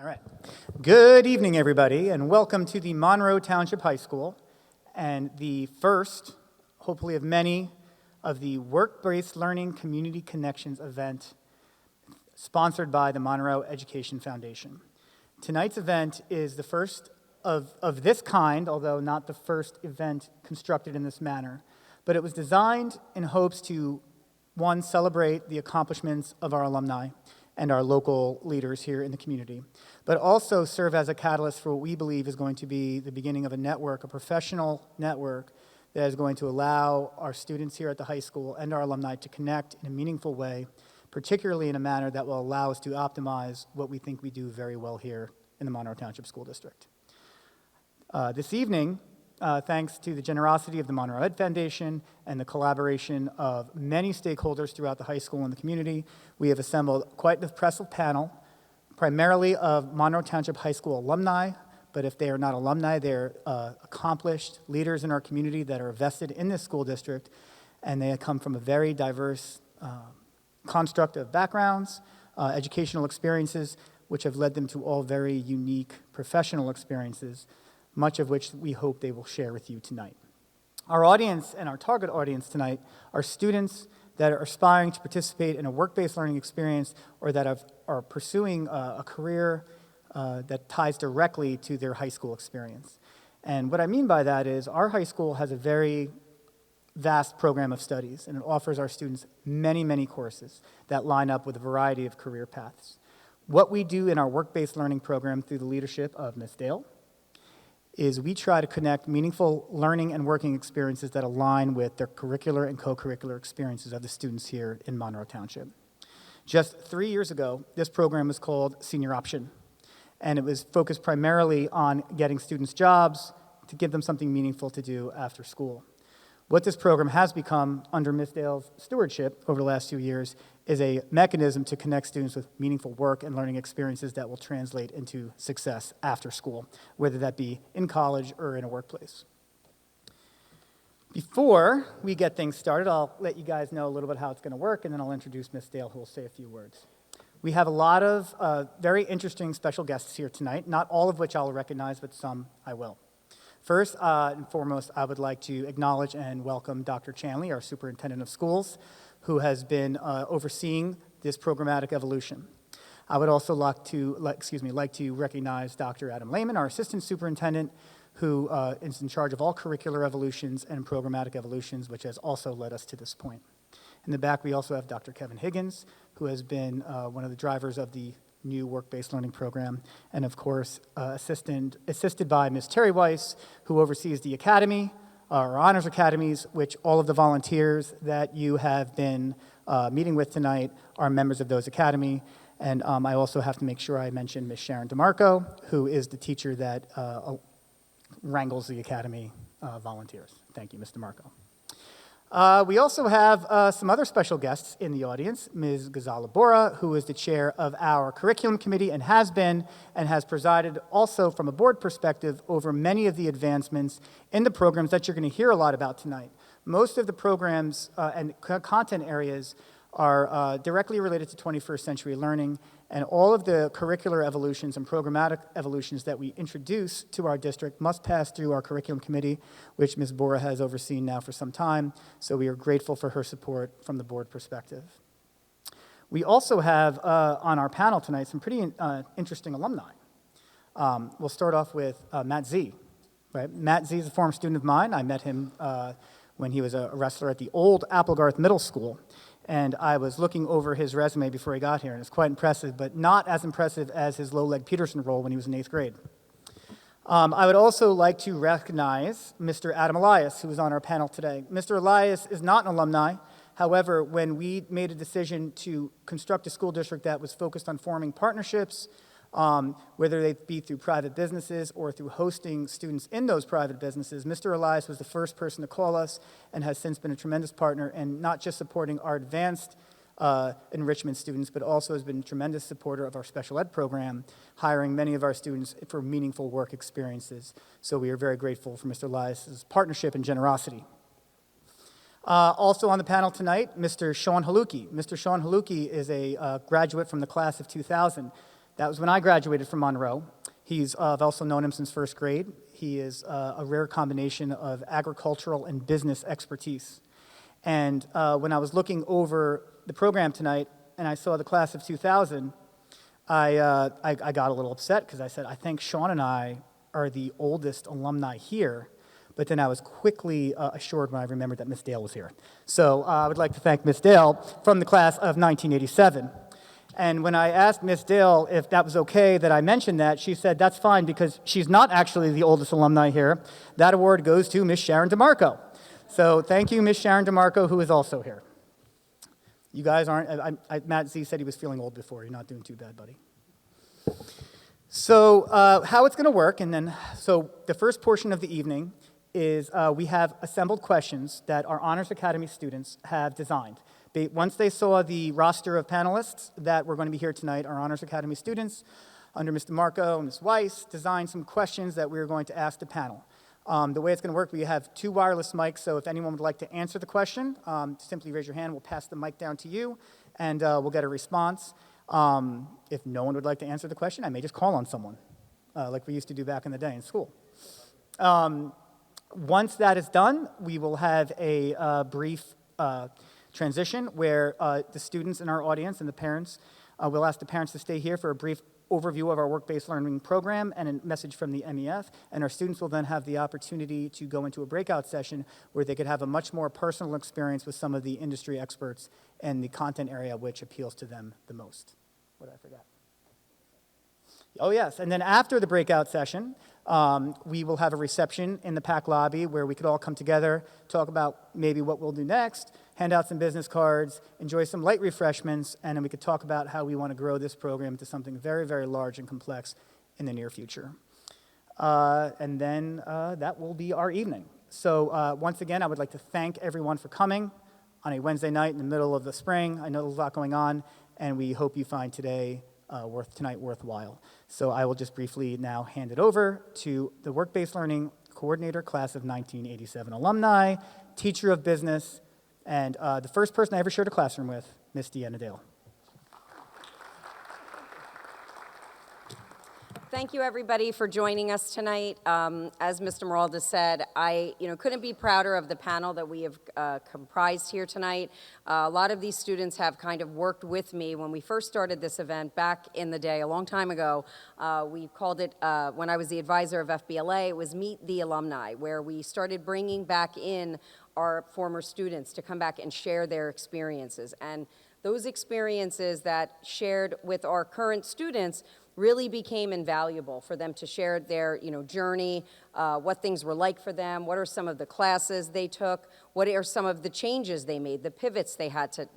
All right. Good evening, everybody, and welcome to the Monroe Township High School and the first, hopefully of many, of the Work-Based Learning Community Connections event sponsored by the Monroe Education Foundation. Tonight's event is the first of this kind, although not the first event constructed in this manner, but it was designed in hopes to, one, celebrate the accomplishments of our alumni and our local leaders here in the community, but also serve as a catalyst for what we believe is going to be the beginning of a network, a professional network that is going to allow our students here at the high school and our alumni to connect in a meaningful way, particularly in a manner that will allow us to optimize what we think we do very well here in the Monroe Township School District. This evening, thanks to the generosity of the Monroe Ed Foundation and the collaboration of many stakeholders throughout the high school and the community, we have assembled quite an impressive panel, primarily of Monroe Township High School alumni, but if they are not alumni, they're accomplished leaders in our community that are vested in this school district, and they come from a very diverse construct of backgrounds, educational experiences, which have led them to all very unique professional experiences, much of which we hope they will share with you tonight. Our audience and our target audience tonight are students that are aspiring to participate in a work-based learning experience or that are pursuing a career that ties directly to their high school experience. And what I mean by that is our high school has a very vast program of studies, and it offers our students many, many courses that line up with a variety of career paths. What we do in our work-based learning program through the leadership of Ms. Dale is we try to connect meaningful learning and working experiences that align with their curricular and co-curricular experiences of the students here in Monroe Township. Just 3 years ago, this program was called Senior Option, and it was focused primarily on getting students jobs to give them something meaningful to do after school. What this program has become under Ms. Dale's stewardship over the last few years is a mechanism to connect students with meaningful work and learning experiences that will translate into success after school, whether that be in college or in a workplace. Before we get things started, I'll let you guys know a little bit how it's going to work, and then I'll introduce Ms. Dale, who will say a few words. We have a lot of very interesting special guests here tonight, not all of which I'll recognize, but some I will. First and foremost, I would like to acknowledge and welcome Dr. Chanley, our superintendent of schools, who has been overseeing this programmatic evolution. I would also like to recognize Dr. Adam Lehman, our assistant superintendent, who is in charge of all curricular evolutions and programmatic evolutions, which has also led us to this point. In the back, we also have Dr. Kevin Higgins, who has been one of the drivers of the new work-based learning program, and of course, assisted by Ms. Terry Weiss, who oversees the academy, our honors academies, which all of the volunteers that you have been meeting with tonight are members of those academy. And I also have to make sure I mention Ms. Sharon DeMarco, who is the teacher that wrangles the academy volunteers. Thank you, Ms. DeMarco. We also have some other special guests in the audience, Ms. Ghazala Bora, who is the chair of our curriculum committee and has been and has presided also from a board perspective over many of the advancements in the programs that you're going to hear a lot about tonight. Most of the programs and content areas are directly related to 21st century learning, and all of the curricular evolutions and programmatic evolutions that we introduce to our district must pass through our curriculum committee, which Ms. Bora has overseen now for some time, so we are grateful for her support from the board perspective. We also have on our panel tonight some pretty interesting alumni. We'll start off with Matt Z. Right? Matt Z is a former student of mine. I met him when he was a wrestler at the old Applegarth Middle School. And I was looking over his resume before he got here, and it's quite impressive, but not as impressive as his low-leg Peterson role when he was in 8th grade. I would also like to recognize Mr. Adam Elias, who is on our panel today. Mr. Elias is not an alumni. However, when we made a decision to construct a school district that was focused on forming partnerships, whether they be through private businesses or through hosting students in those private businesses, Mr. Elias was the first person to call us and has since been a tremendous partner in not just supporting our advanced enrichment students, but also has been a tremendous supporter of our special ed program, hiring many of our students for meaningful work experiences. So we are very grateful for Mr. Elias' partnership and generosity. Also on the panel tonight, Mr. Sean Haluki. Mr. Sean Haluki is a graduate from the class of 2000. That was when I graduated from Monroe. I've also known him since first grade. He is a rare combination of agricultural and business expertise. And when I was looking over the program tonight and I saw the class of 2000, I got a little upset because I said, I think Sean and I are the oldest alumni here. But then I was quickly assured when I remembered that Miss Dale was here. So I would like to thank Miss Dale from the class of 1987. And when I asked Miss Dale if that was okay that I mentioned that, she said that's fine because she's not actually the oldest alumni here. That award goes to Miss Sharon DeMarco. So thank you, Miss Sharon DeMarco, who is also here. You guys aren't, Matt Z said he was feeling old before. You're not doing too bad, buddy. So how it's going to work, so the first portion of the evening is we have assembled questions that our Honors Academy students have designed. Once they saw the roster of panelists that were going to be here tonight, our Honors Academy students, under Ms. DeMarco and Ms. Weiss, designed some questions that we are going to ask the panel. The way it's going to work, we have 2 wireless mics, so if anyone would like to answer the question, simply raise your hand. We'll pass the mic down to you, and we'll get a response. If no one would like to answer the question, I may just call on someone, like we used to do back in the day in school. Once that is done, we will have a brief transition where the students in our audience and the parents, we'll ask the parents to stay here for a brief overview of our work-based learning program and a message from the MEF, and our students will then have the opportunity to go into a breakout session where they could have a much more personal experience with some of the industry experts and the content area which appeals to them the most. What did I forget? Oh, yes, and then after the breakout session, we will have a reception in the PAC lobby where we could all come together, talk about maybe what we'll do next, hand out some business cards, enjoy some light refreshments, and then we could talk about how we want to grow this program to something very, very large and complex in the near future. And then that will be our evening. So once again, I would like to thank everyone for coming on a Wednesday night in the middle of the spring. I know there's a lot going on, and we hope you find tonight worthwhile. So I will just briefly now hand it over to the Work-Based Learning Coordinator, Class of 1987 alumni, teacher of business, and the first person I ever shared a classroom with, Miss Deanna Dale. Thank you, everybody, for joining us tonight. As Mr. Meralda said, I couldn't be prouder of the panel that we have comprised here tonight. A lot of these students have kind of worked with me when we first started this event back in the day, a long time ago. We called it, when I was the advisor of FBLA, it was Meet the Alumni, where we started bringing back in our former students to come back and share their experiences. And those experiences that shared with our current students really became invaluable for them to share their journey, what things were like for them, what are some of the classes they took, what are some of the changes they made, the pivots they had to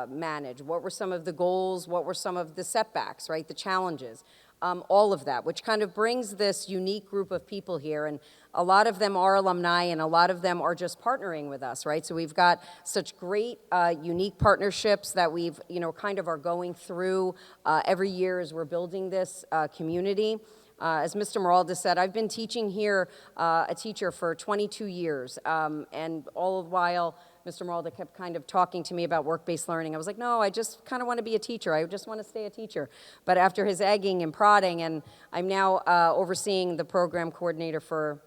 manage, what were some of the goals, what were some of the setbacks, right, the challenges. All of that, which kind of brings this unique group of people here. And a lot of them are alumni, and a lot of them are just partnering with us, right? So we've got such great, unique partnerships that we've, kind of are going through every year as we're building this community. As Mr. Meralda said, I've been teaching here, a teacher for 22 years, and all the while, Mr. Meralda kept kind of talking to me about work-based learning. I was like, no, I just kind of want to be a teacher. I just want to stay a teacher. But after his egging and prodding, and I'm now overseeing the program coordinator for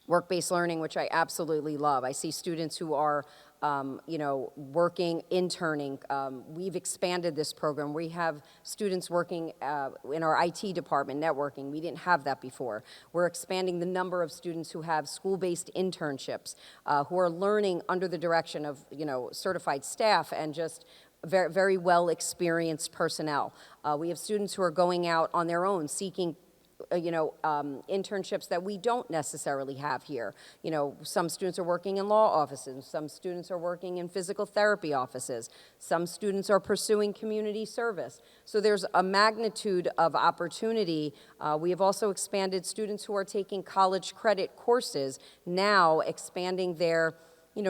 work-based learning, which I absolutely love. I see students who are working, interning. We've expanded this program. We have students working in our IT department, networking. We didn't have that before. We're expanding the number of students who have school-based internships, who are learning under the direction of, certified staff and just very, very well-experienced personnel. We have students who are going out on their own, seeking internships that we don't necessarily have here. Some students are working in law offices, some students are working in physical therapy offices, some students are pursuing community service. So there's a magnitude of opportunity. We have also expanded students who are taking college credit courses, now expanding their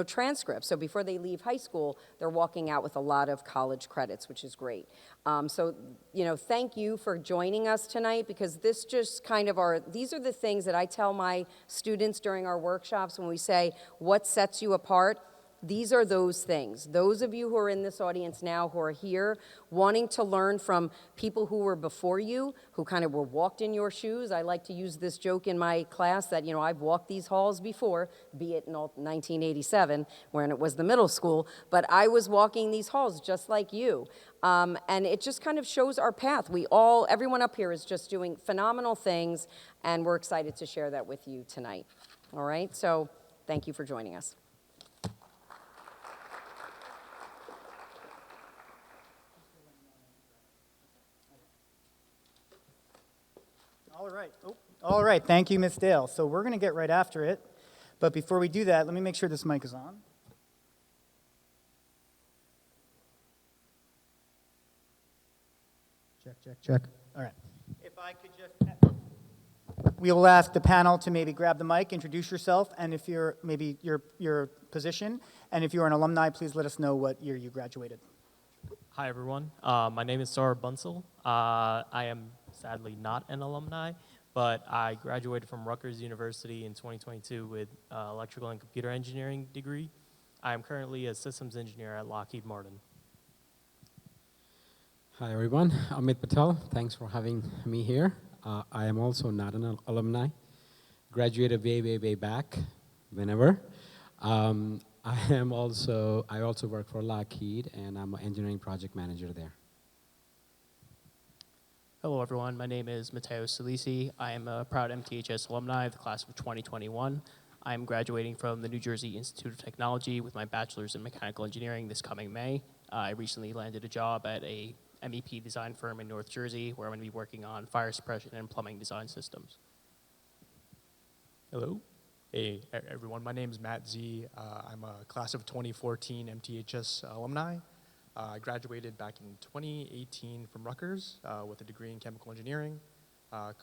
transcripts. So before they leave high school, they're walking out with a lot of college credits, which is great. Thank you for joining us tonight, because this just kind of these are the things that I tell my students during our workshops when we say, what sets you apart? these are those things. Those of you who are in this audience now who are here wanting to learn from people who were before you, who kind of were walked in your shoes. I like to use this joke in my class that, I've walked these halls before, be it in 1987 when it was the middle school, but I was walking these halls just like you. And it just kind of shows our path. Everyone up here is just doing phenomenal things, and we're excited to share that with you tonight. All right, so thank you for joining us. All right. Thank you, Ms. Dale. So we're going to get right after it. But before we do that, let me make sure this mic is on. Check. All right. If I could just... We will ask the panel to maybe grab the mic, introduce yourself, and if you're maybe your position, and if you're an alumni, please let us know what year you graduated. Hi, everyone. My name is Saurabh Bansal. I am sadly not an alumni, but I graduated from Rutgers University in 2022 with electrical and computer engineering degree. I am currently a systems engineer at Lockheed Martin. Hi, everyone. Amit Patel. Thanks for having me here. I am also not an alumni. Graduated way back, whenever. I also work for Lockheed, and I'm an engineering project manager there. Hello, everyone. My name is MTHS Salisi. I am a proud MTHS alumni of the class of 2021. I am graduating from the New Jersey Institute of Technology with my bachelor's in mechanical engineering this coming May. I recently landed a job at a MEP design firm in North Jersey, where I'm going to be working on fire suppression and plumbing design systems. Hello. Hey, everyone. My name is Matt Z. I'm a class of 2014 MTHS alumni. I graduated back in 2018 from Rutgers with a degree in chemical engineering.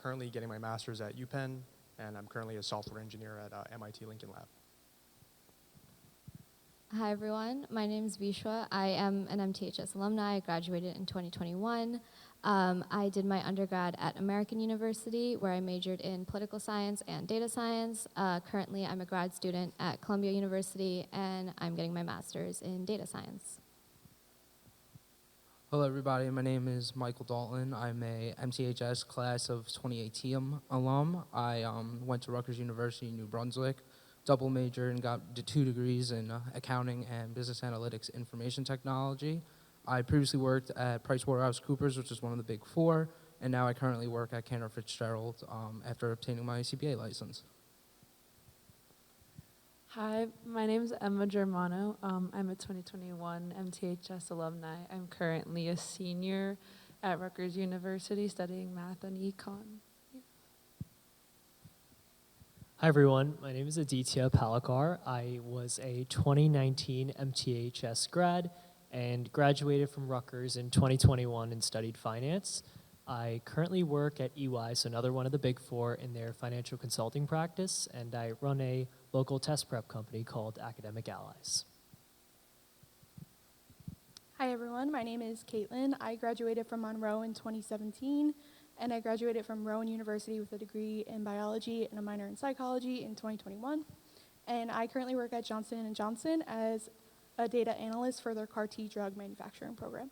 Currently getting my master's at UPenn, and I'm currently a software engineer at MIT Lincoln Lab. Hi, everyone. My name is Vishwa. I am an MTHS alumni. I graduated in 2021. I did my undergrad at American University, where I majored in political science and data science. Currently, I'm a grad student at Columbia University, and I'm getting my master's in data science. Hello, everybody. My name is Michael Dalton. I'm a MTHS class of 2018 alum. I went to Rutgers University in New Brunswick, double major, and got 2 degrees in accounting and business analytics information technology. I previously worked at PricewaterhouseCoopers, which is one of the big 4, and now I currently work at Cantor Fitzgerald after obtaining my CPA license. Hi, my name is Emma Germano. I'm a 2021 MTHS alumni. I'm currently a senior at Rutgers University studying math and econ. Hi, everyone. My name is Aditya Palakar. I was a 2019 MTHS grad and graduated from Rutgers in 2021 and studied finance. I currently work at EY, so another one of the big 4 in their financial consulting practice, and I run a local test prep company called Academic Allies. Hi, everyone. My name is Caitlin. I graduated from Monroe in 2017. And I graduated from Rowan University with a degree in biology and a minor in psychology in 2021. And I currently work at Johnson & Johnson as a data analyst for their CAR-T drug manufacturing program.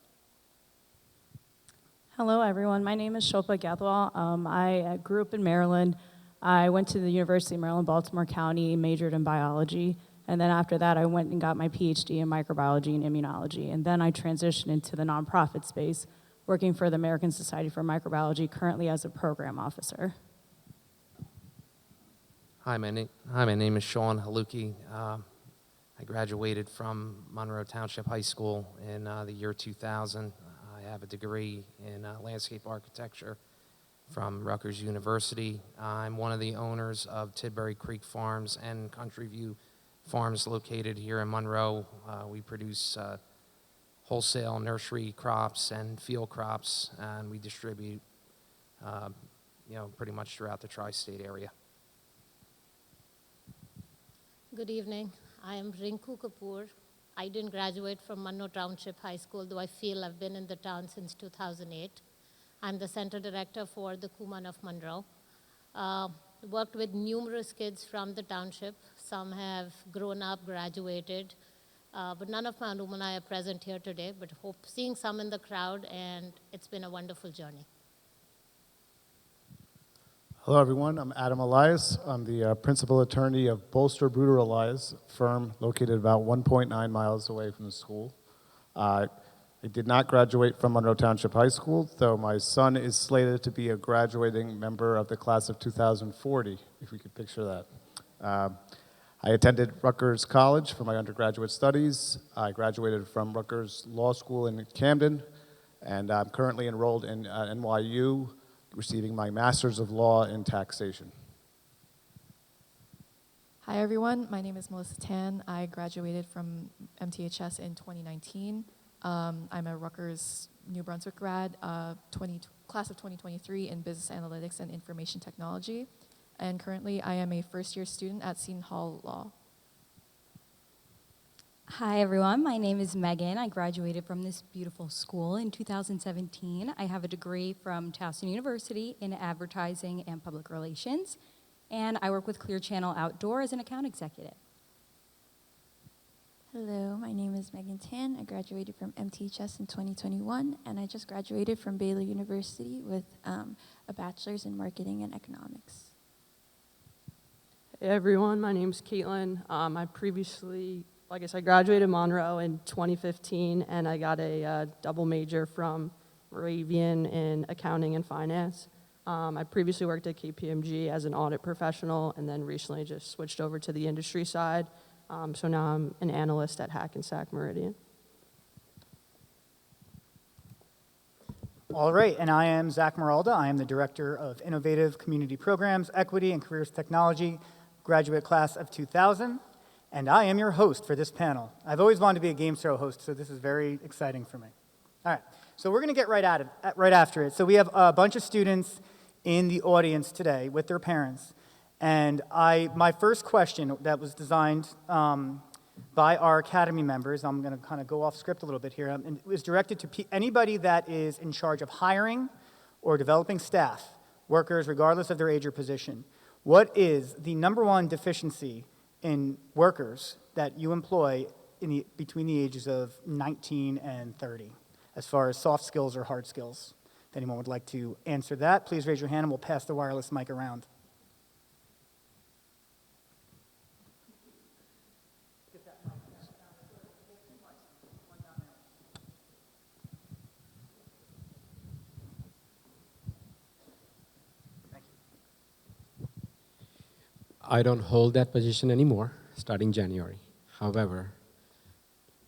Hello, everyone. My name is Shilpa Gathwal. I grew up in Maryland. I went to the University of Maryland, Baltimore County, majored in biology. And then after that, I went and got my PhD in microbiology and immunology. And then I transitioned into the nonprofit space, working for the American Society for Microbiology, currently as a program officer. Hi, my name is Sean Haluki. I graduated from Monroe Township High School in the year 2000. I have a degree in landscape architecture from Rutgers University. I'm one of the owners of Tidbury Creek Farms and Country View Farms located here in Monroe. We produce wholesale nursery crops and field crops, and we distribute, pretty much throughout the tri-state area. Good evening. I am Rinku Kapoor. I didn't graduate from Monroe Township High School, though I feel I've been in the town since 2008. I'm the center director for the Kuman of Monroe. Worked with numerous kids from the township. Some have grown up, graduated, but none of my alumni are present here today, but hope seeing some in the crowd, and it's been a wonderful journey. Hello, everyone. I'm Adam Elias. I'm the principal attorney of Bolster Bruder Elias, firm located about 1.9 miles away from the school. I did not graduate from Monroe Township High School, though my son is slated to be a graduating member of the class of 2040, if we could picture that. I attended Rutgers College for my undergraduate studies. I graduated from Rutgers Law School in Camden, and I'm currently enrolled in NYU, receiving my Master's of Law in Taxation. Hi everyone, my name is Melissa Tan. I graduated from MTHS in 2019. I'm a Rutgers New Brunswick grad, class of 2023 in Business Analytics and Information Technology. And currently I am a first-year student at Seton Hall Law. Hi everyone, my name is Megan. I graduated from this beautiful school in 2017. I have a degree from Towson University in advertising and public relations, and I work with Clear Channel Outdoor as an account executive. Hello, my name is Megan Tan. I graduated from MTHS in 2021, and I just graduated from Baylor University with a bachelor's in marketing and economics. Hey everyone, my name is Caitlin. I graduated Monroe in 2015, and I got a double major from Moravian in accounting and finance. I previously worked at KPMG as an audit professional, and then recently just switched over to the industry side. So now I'm an analyst at Hackensack Meridian. All right, and I am Zach Meralda. I am the Director of Innovative Community Programs, Equity, and Careers Technology, graduate class of 2000. And I am your host for this panel. I've always wanted to be a game show host, so this is very exciting for me. All right, so we're going to get right after it. So we have a bunch of students in the audience today with their parents. And my first question that was designed by our Academy members, I'm going to kind of go off script a little bit here, and it was directed to anybody that is in charge of hiring or developing staff, workers, regardless of their age or position. What is the number one deficiency in workers that you employ between the ages of 19 and 30, as far as soft skills or hard skills? If anyone would like to answer that, please raise your hand and we'll pass the wireless mic around. I don't hold that position anymore, starting January. However,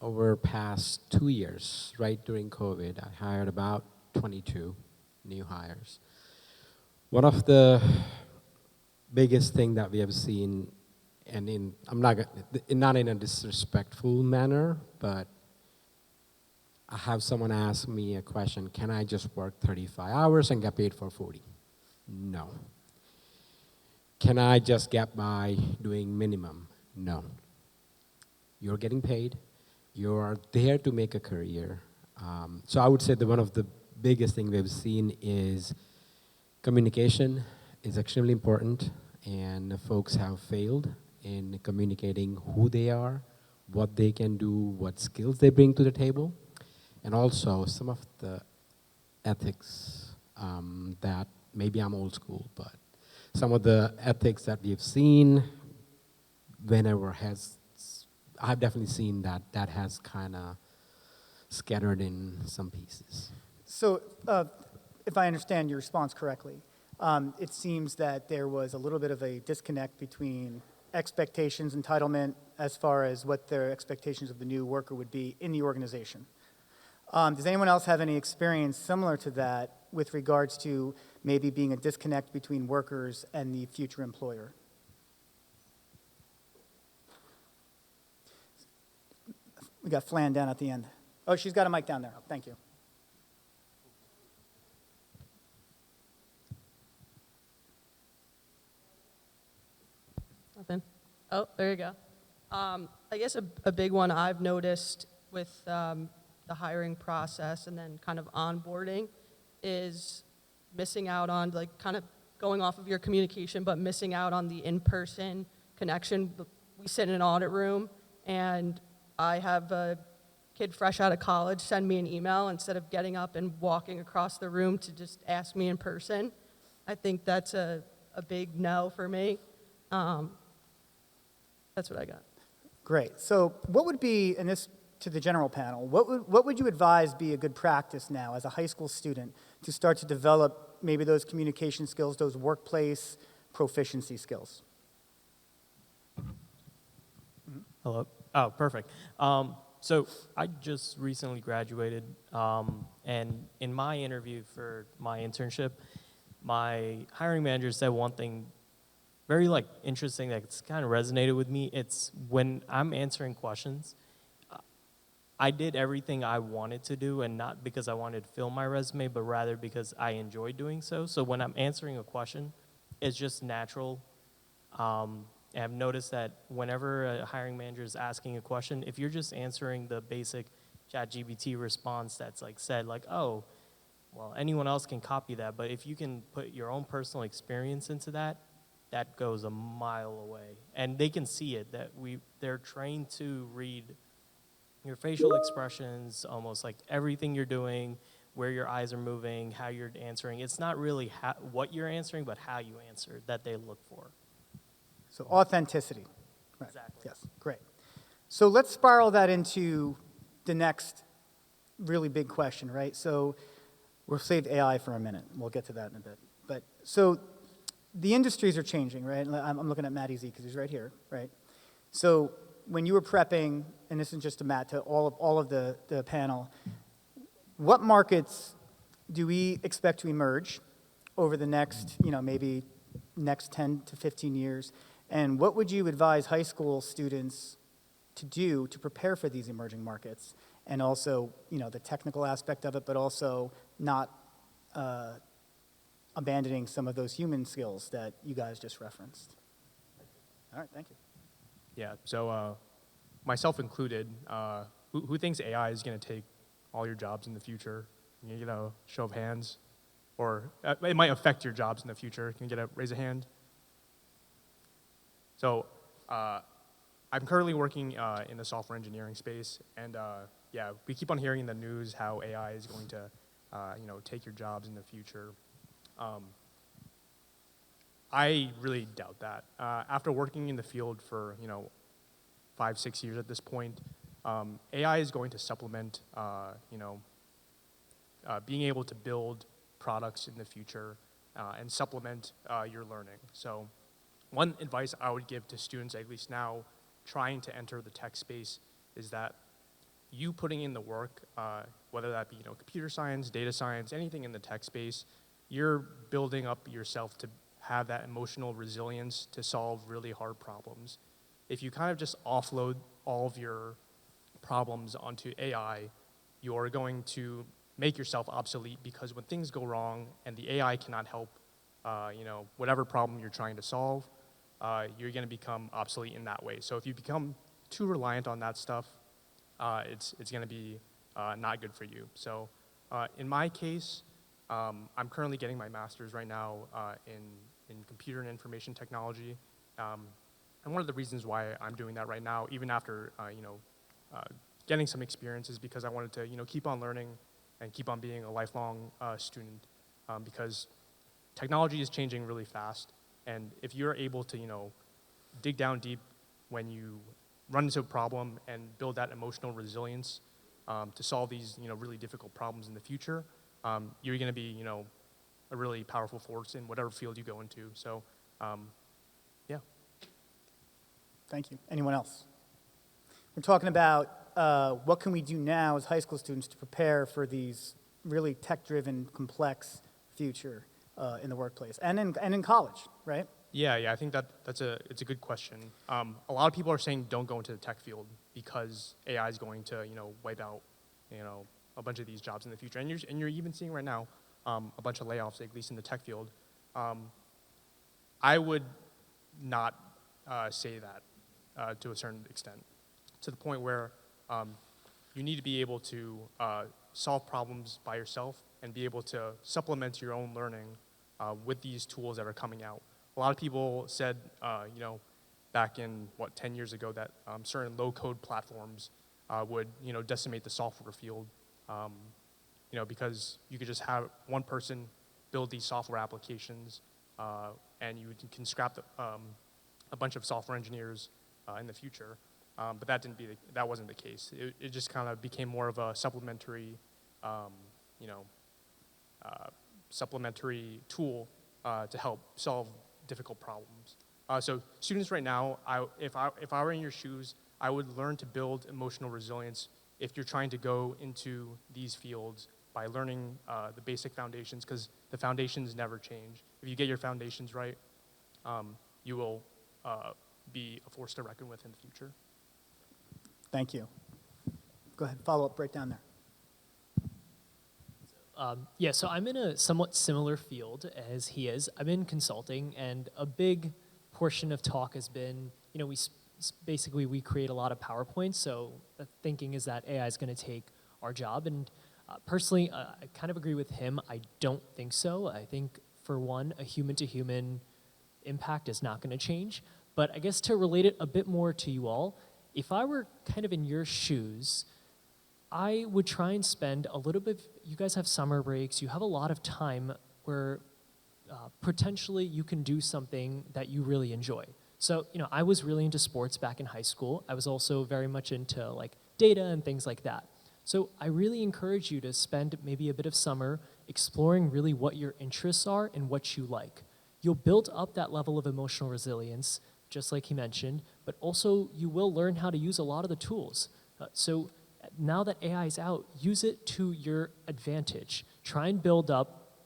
over past 2 years, right during COVID, I hired about 22 new hires. One of the biggest thing that we have seen, and not in a disrespectful manner, but I have someone ask me a question, can I just work 35 hours and get paid for 40? No. Can I just get by doing minimum? No. You're getting paid. You're there to make a career. So I would say that one of the biggest things we've seen is communication is extremely important, and folks have failed in communicating who they are, what they can do, what skills they bring to the table, and also some of the ethics that maybe I'm old school, but some of the ethics that we've seen I've definitely seen that has kind of scattered in some pieces. So if I understand your response correctly, it seems that there was a little bit of a disconnect between expectations, entitlement, as far as what their expectations of the new worker would be in the organization. Does anyone else have any experience similar to that with regards to maybe being a disconnect between workers and the future employer? We got Flan down at the end. Oh, she's got a mic down there. Thank you. Nothing. Oh, there you go. I guess a big one I've noticed with the hiring process and then kind of onboarding is missing out on, like, kind of going off of your communication, but missing out on the in-person connection. We sit in an audit room, and I have a kid fresh out of college send me an email instead of getting up and walking across the room to just ask me in person. I think that's a big no for me. That's what I got. Great. So what would be, and this to the general panel, what would you advise be a good practice now as a high school student to start to develop maybe those communication skills, those workplace proficiency skills? Hello. Oh, perfect. So I just recently graduated, and in my interview for my internship, my hiring manager said one thing very interesting that's kind of resonated with me. It's when I'm answering questions, I did everything I wanted to do, and not because I wanted to fill my resume, but rather because I enjoyed doing so. So when I'm answering a question, it's just natural. And I've noticed that whenever a hiring manager is asking a question, if you're just answering the basic ChatGPT response that's said, oh, well, anyone else can copy that, but if you can put your own personal experience into that, that goes a mile away. And they can see it, that they're trained to read your facial expressions, almost like everything you're doing, where your eyes are moving, how you're answering. It's not really what you're answering, but how you answer that they look for. So authenticity. Right. Exactly. Yes, great. So let's spiral that into the next really big question, right? So we'll save AI for a minute. We'll get to that in a bit. But so the industries are changing, right? I'm looking at Matty Z because he's right here, right? So when you were prepping, and this is just to Matt, to all of the panel, what markets do we expect to emerge over the next, maybe next 10 to 15 years? And what would you advise high school students to do to prepare for these emerging markets? And also, the technical aspect of it, but also not abandoning some of those human skills that you guys just referenced. All right, thank you. Yeah, so myself included, who thinks AI is going to take all your jobs in the future? Can you get a show of hands? Or it might affect your jobs in the future. Can you raise a hand? So I'm currently working in the software engineering space, and yeah, we keep on hearing in the news how AI is going to take your jobs in the future. I really doubt that. After working in the field for 5-6 years at this point, AI is going to supplement being able to build products in the future and supplement your learning. So one advice I would give to students, at least now, trying to enter the tech space, is that you putting in the work, whether that be computer science, data science, anything in the tech space, you're building up yourself to have that emotional resilience to solve really hard problems. If you kind of just offload all of your problems onto AI, you're going to make yourself obsolete, because when things go wrong and the AI cannot help, whatever problem you're trying to solve, you're going to become obsolete in that way. So if you become too reliant on that stuff, it's going to be not good for you. So in my case, I'm currently getting my master's right now in computer and information technology. And one of the reasons why I'm doing that right now, even after getting some experience, is because I wanted to keep on learning and keep on being a lifelong student, because technology is changing really fast. And if you're able to dig down deep when you run into a problem and build that emotional resilience to solve these really difficult problems in the future, you're going to be a really powerful force in whatever field you go into. So yeah. Thank you. Anyone else? We're talking about what can we do now as high school students to prepare for these really tech-driven, complex future in the workplace and in college, right? Yeah, I think it's a good question. A lot of people are saying don't go into the tech field because AI is going to wipe out a bunch of these jobs in the future, and you're even seeing right now a bunch of layoffs, at least in the tech field. I would not say that to a certain extent, to the point where you need to be able to solve problems by yourself and be able to supplement your own learning with these tools that are coming out. A lot of people said, back in 10 years ago, that certain low-code platforms would decimate the software field. Because you could just have one person build these software applications, and you can scrap a bunch of software engineers in the future. But that wasn't the case. It just kind of became more of a supplementary, supplementary tool to help solve difficult problems. So students right now, if I were in your shoes, I would learn to build emotional resilience if you're trying to go into these fields by learning the basic foundations, because the foundations never change. If you get your foundations right, you will be a force to reckon with in the future. Thank you. Go ahead, follow up right down there. Yeah, so I'm in a somewhat similar field as he is. I'm in consulting, and a big portion of talk has been, basically we create a lot of PowerPoints, so the thinking is that AI is going to take our job, and personally, I kind of agree with him. I don't think so. I think, for one, a human-to-human impact is not going to change, but I guess to relate it a bit more to you all, if I were kind of in your shoes, I would try and spend a little bit, you guys have summer breaks, you have a lot of time where potentially you can do something that you really enjoy. So, I was really into sports back in high school. I was also very much into data and things like that. So I really encourage you to spend maybe a bit of summer exploring really what your interests are and what you like. You'll build up that level of emotional resilience, just like he mentioned, but also you will learn how to use a lot of the tools. So now that AI is out, use it to your advantage. Try and build up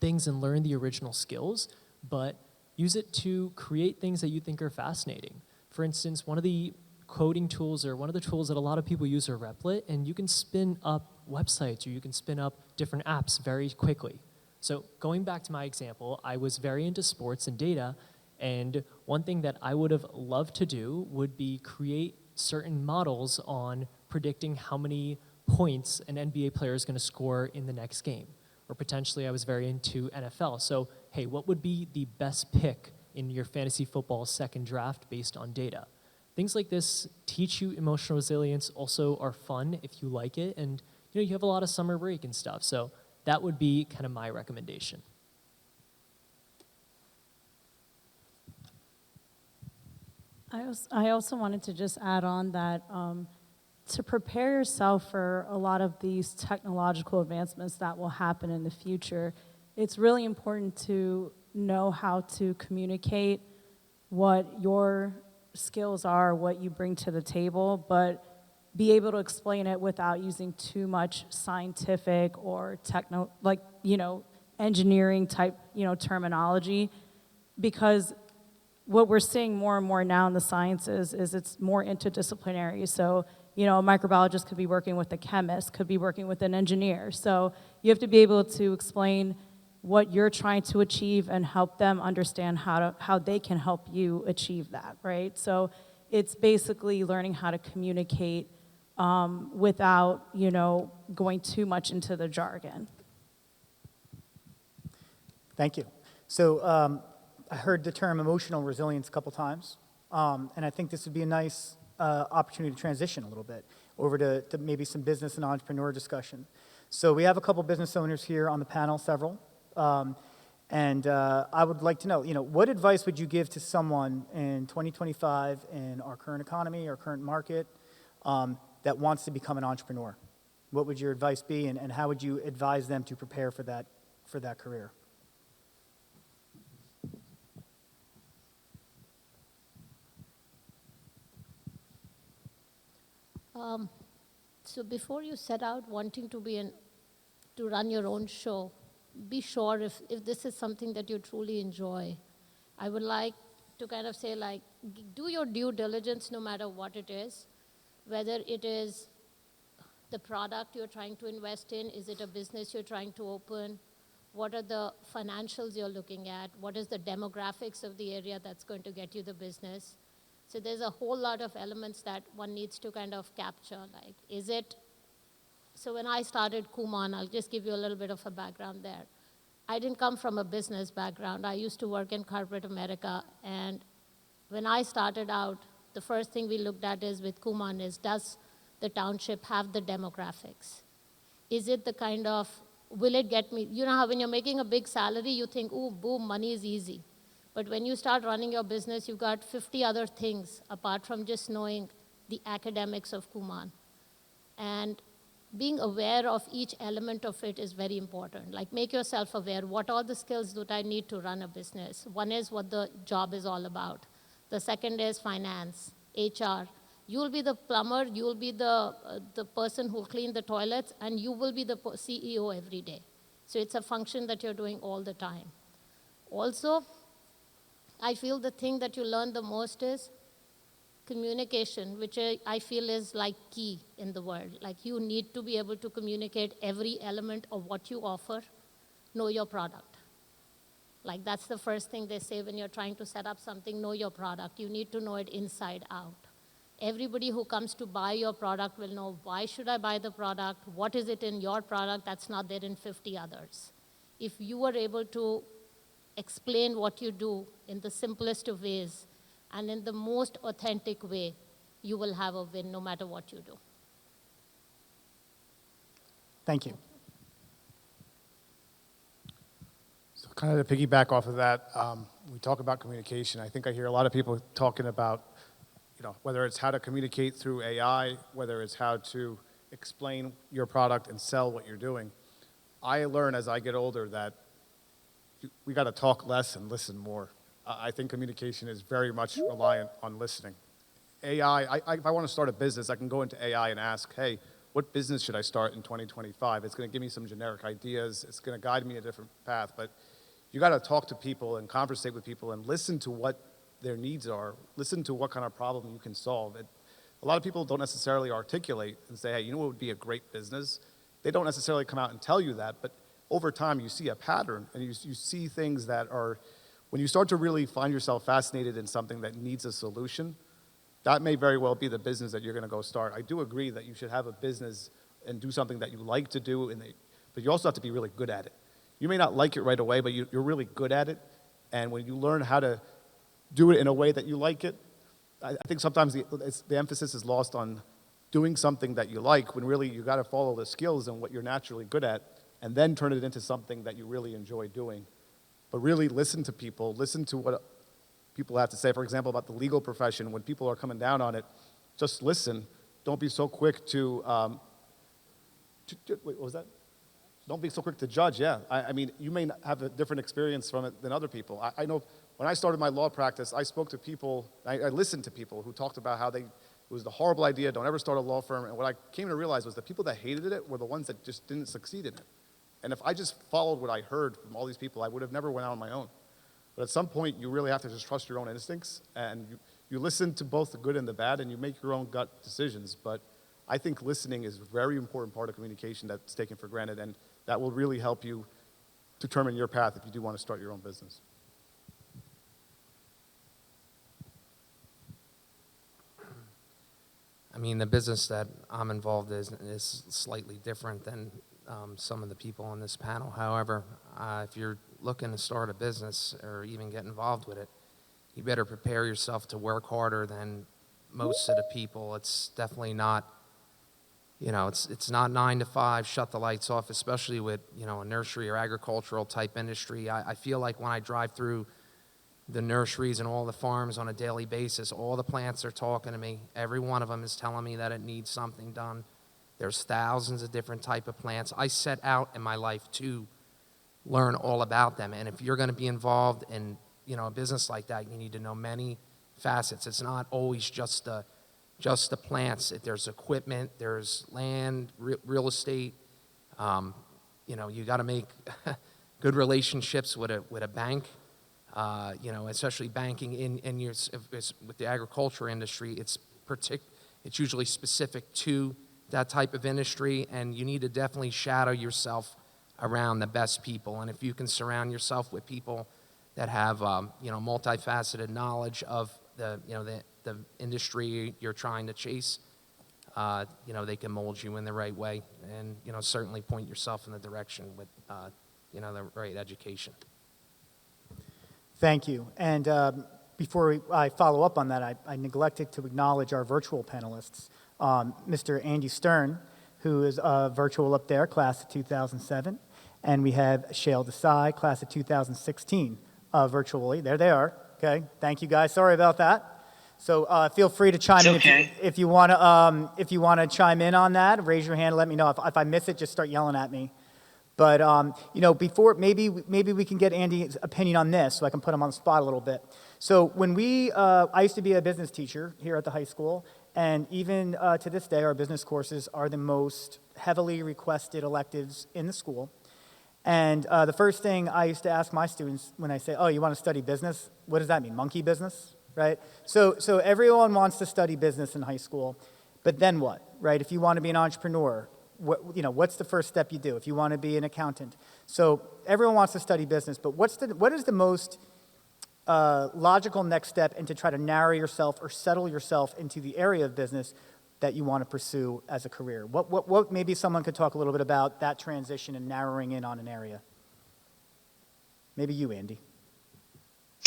things and learn the original skills, but use it to create things that you think are fascinating. For instance, one of the coding tools, or one of the tools that a lot of people use, are Replit, and you can spin up websites or you can spin up different apps very quickly. So going back to my example, I was very into sports and data, and one thing that I would have loved to do would be create certain models on predicting how many points an NBA player is going to score in the next game. Or potentially I was very into NFL. So, hey, what would be the best pick in your fantasy football second draft based on data? Things like this teach you emotional resilience, also are fun if you like it, and you have a lot of summer break and stuff. So that would be kind of my recommendation. I also wanted to just add on that to prepare yourself for a lot of these technological advancements that will happen in the future, it's really important to know how to communicate what your skills are, what you bring to the table, but be able to explain it without using too much scientific or engineering type, terminology, because what we're seeing more and more now in the sciences is it's more interdisciplinary. So, a microbiologist could be working with a chemist, could be working with an engineer. So you have to be able to explain what you're trying to achieve and help them understand how they can help you achieve that, right? So it's basically learning how to communicate without, going too much into the jargon. Thank you. So I heard the term emotional resilience a couple times, and I think this would be a nice opportunity to transition a little bit over to maybe some business and entrepreneur discussion. So we have a couple business owners here on the panel, several, and I would like to know, what advice would you give to someone in 2025 in our current economy, our current market, that wants to become an entrepreneur? What would your advice be, and how would you advise them to prepare for that career? So before you set out wanting to run your own show, be sure if this is something that you truly enjoy. I would like to kind of say, do your due diligence no matter what it is, whether it is the product you're trying to invest in, is it a business you're trying to open, what are the financials you're looking at, what is the demographics of the area that's going to get you the business. So there's a whole lot of elements that one needs to kind of capture. So when I started Kumon, I'll just give you a little bit of a background there. I didn't come from a business background. I used to work in corporate America, and when I started out, the first thing we looked at is with Kumon is, does the township have the demographics? Is it the kind of, will it get me, you know how when you're making a big salary, you think, ooh, boom, money is easy. But when you start running your business, you've got 50 other things apart from just knowing the academics of Kuman. And being aware of each element of it is very important. Like, make yourself aware, what are the skills that I need to run a business? One is what the job is all about. The second is finance, HR. You'll be the plumber, you'll be the person who'll clean the toilets, and you will be the CEO every day. So it's a function that you're doing all the time. Also, I feel the thing that you learn the most is communication, which I feel is like key in the world. Like, you need to be able to communicate every element of what you offer, know your product. Like, that's the first thing they say when you're trying to set up something, know your product. You need to know it inside out. Everybody who comes to buy your product will know, why should I buy the product? What is it in your product that's not there in 50 others? If you are able to explain what you do in the simplest of ways and in the most authentic way, you will have a win no matter what you do. Thank you. So kind of to piggyback off of that, we talk about communication. I think I hear a lot of people talking about, whether it's how to communicate through AI, whether it's how to explain your product and sell what you're doing. I learn as I get older that we got to talk less and listen more. I think communication is very much reliant on listening. AI, if I want to start a business, I can go into AI and ask, hey, what business should I start in 2025? It's going to give me some generic ideas. It's going to guide me a different path. But you got to talk to people and conversate with people and listen to what their needs are. Listen to what kind of problem you can solve. A lot of people don't necessarily articulate and say, hey, you know what would be a great business? They don't necessarily come out and tell you that, but over time you see a pattern and you see things that are, when you start to really find yourself fascinated in something that needs a solution, that may very well be the business that you're going to go start. I do agree that you should have a business and do something that you like to do, but you also have to be really good at it. You may not like it right away, but you're really good at it, and when you learn how to do it in a way that you like it, I think sometimes the emphasis is lost on doing something that you like, when really you got to follow the skills and what you're naturally good at, and then turn it into something that you really enjoy doing. But really listen to people, listen to what people have to say. For example, about the legal profession, when people are coming down on it, just listen. Don't be so quick to wait, what was that? Don't be so quick to judge, yeah. I mean, you may have a different experience from it than other people. I know when I started my law practice, I spoke to people, I listened to people who talked about how it was the horrible idea, don't ever start a law firm. And what I came to realize was the people that hated it were the ones that just didn't succeed in it. And if I just followed what I heard from all these people, I would have never went out on my own. But at some point, you really have to just trust your own instincts, and you listen to both the good and the bad, and you make your own gut decisions. But I think listening is a very important part of communication that's taken for granted, and that will really help you determine your path if you do want to start your own business. I mean, the business that I'm involved in is slightly different than some of the people on this panel. However, if you're looking to start a business or even get involved with it, you better prepare yourself to work harder than most of the people. It's definitely not, it's not 9 to 5, shut the lights off, especially with, a nursery or agricultural type industry. I feel like when I drive through the nurseries and all the farms on a daily basis, all the plants are talking to me. Every one of them is telling me that it needs something done. There's thousands of different type of plants. I set out in my life to learn all about them. And if you're going to be involved in, a business like that, you need to know many facets. It's not always just the plants. There's equipment, there's land, real estate. You got to make good relationships with a bank. Especially banking with the agriculture industry, it's usually specific to that type of industry, and you need to definitely shadow yourself around the best people. And if you can surround yourself with people that have, multifaceted knowledge of the industry you're trying to chase, they can mold you in the right way, and certainly point yourself in the direction with, the right education. Thank you. And before I follow up on that, I neglected to acknowledge our virtual panelists. Mr. Andy Stern, who is virtual up there, class of 2007. And we have Shale Desai, class of 2016, virtually. There they are. Okay, thank you guys. Sorry about that. So feel free to chime in if you want to. If you want to chime in on that, raise your hand. Let me know. If I miss it, just start yelling at me. But you know, before maybe we can get Andy's opinion on this, so I can put him on the spot a little bit. So when I used to be a business teacher here at the high school, and even to this day, our business courses are the most heavily requested electives in the school. And the first thing I used to ask my students when I say, "Oh, you want to study business? What does that mean? Monkey business?" Right? So everyone wants to study business in high school, but then what? Right? If you want to be an entrepreneur, what's the first step you do? If you want to be an accountant, so everyone wants to study business, but what is the most logical next step into try to narrow yourself or settle yourself into the area of business that you want to pursue as a career? What maybe someone could talk a little bit about that transition and narrowing in on an area. Maybe you, Andy.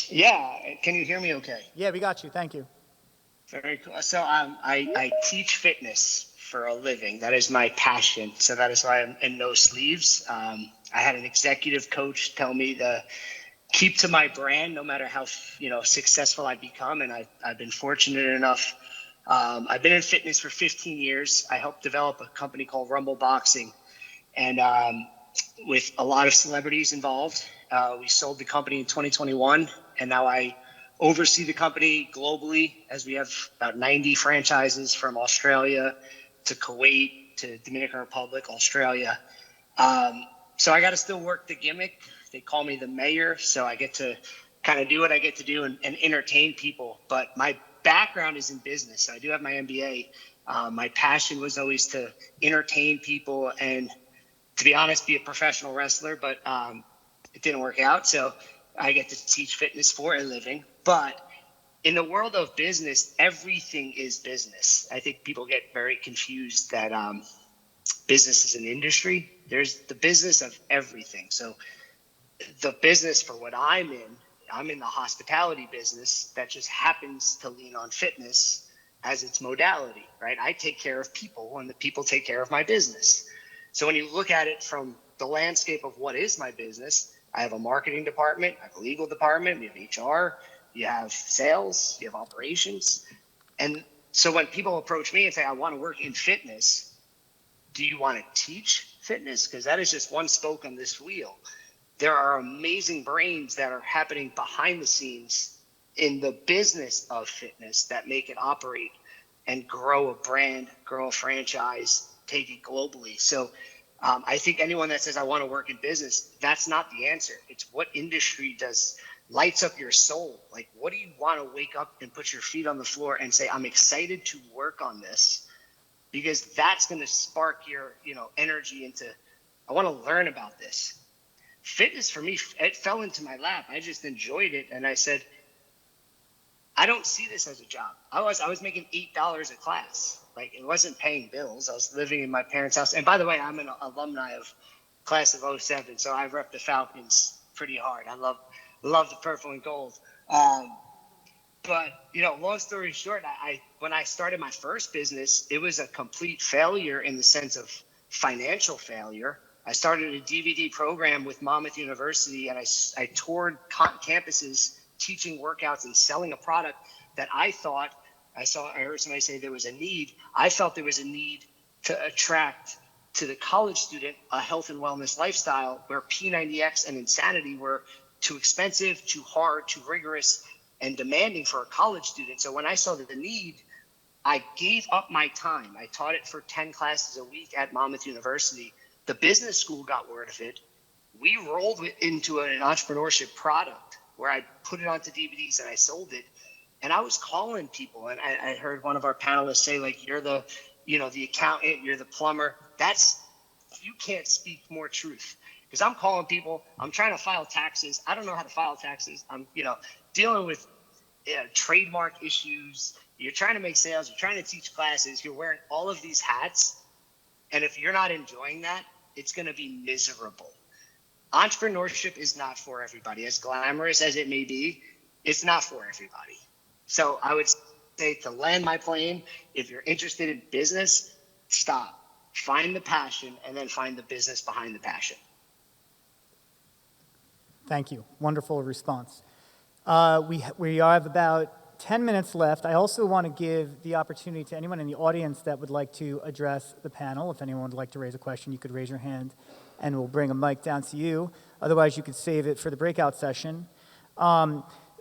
Yeah, can you hear me okay? Yeah, we got you. Thank you. Very cool. So I teach fitness for a living. That is my passion. So that is why I'm in no sleeves. I had an executive coach tell me to keep to my brand no matter how successful I become. And I've been fortunate enough. I've been in fitness for 15 years. I helped develop a company called Rumble Boxing. And with a lot of celebrities involved, we sold the company in 2021. And now I oversee the company globally, as we have about 90 franchises from Australia to Kuwait to Dominican Republic, Australia. So I got to still work the gimmick. They call me the mayor, so I get to kind of do what I get to do and entertain people. But my background is in business. So I do have my MBA. My passion was always to entertain people and, to be honest, be a professional wrestler, but it didn't work out. So I get to teach fitness for a living. But in the world of business, everything is business. I think people get very confused that business is an industry. There's the business of everything. So the business for what I'm in the hospitality business that just happens to lean on fitness as its modality, right? I take care of people and the people take care of my business. So when you look at it from the landscape of what is my business, I have a marketing department, I have a legal department, we have HR, you have sales, you have operations. And so when people approach me and say, I want to work in fitness, do you want to teach fitness? Because that is just one spoke on this wheel. There are amazing brains that are happening behind the scenes in the business of fitness that make it operate and grow a brand, grow a franchise, take it globally. So I think anyone that says, I want to work in business, that's not the answer. It's what industry lights up your soul. Like, what do you want to wake up and put your feet on the floor and say, I'm excited to work on this? Because that's going to spark your, energy into, I want to learn about this. Fitness for me, it fell into my lap. I just enjoyed it. And I said, I don't see this as a job. I was making $8 a class. Like, it wasn't paying bills. I was living in my parents' house. And by the way, I'm an alumni of class of 07. So I rep the Falcons pretty hard. I love the purple and gold. But, long story short, when I started my first business, it was a complete failure in the sense of financial failure. I started a DVD program with Monmouth University, and I toured campuses teaching workouts and selling a product that I heard somebody say there was a need. I felt there was a need to attract to the college student a health and wellness lifestyle where P90X and Insanity were too expensive, too hard, too rigorous, and demanding for a college student. So when I saw the need, I gave up my time. I taught it for 10 classes a week at Monmouth University. The business school got word of it. We rolled it into an entrepreneurship product where I put it onto DVDs and I sold it. And I was calling people, and I heard one of our panelists say, like, you're the accountant, you're the plumber. You can't speak more truth. Because I'm calling people, I'm trying to file taxes. I don't know how to file taxes. I'm, dealing with trademark issues. You're trying to make sales. You're trying to teach classes. You're wearing all of these hats. And if you're not enjoying that, it's going to be miserable. Entrepreneurship is not for everybody. As glamorous as it may be, it's not for everybody. So I would say to land my plane, if you're interested in business, stop. Find the passion and then find the business behind the passion. Thank you. Wonderful response. We have about 10 minutes left. I also want to give the opportunity to anyone in the audience that would like to address the panel. If anyone would like to raise a question, you could raise your hand and we'll bring a mic down to you. Otherwise, you could save it for the breakout session.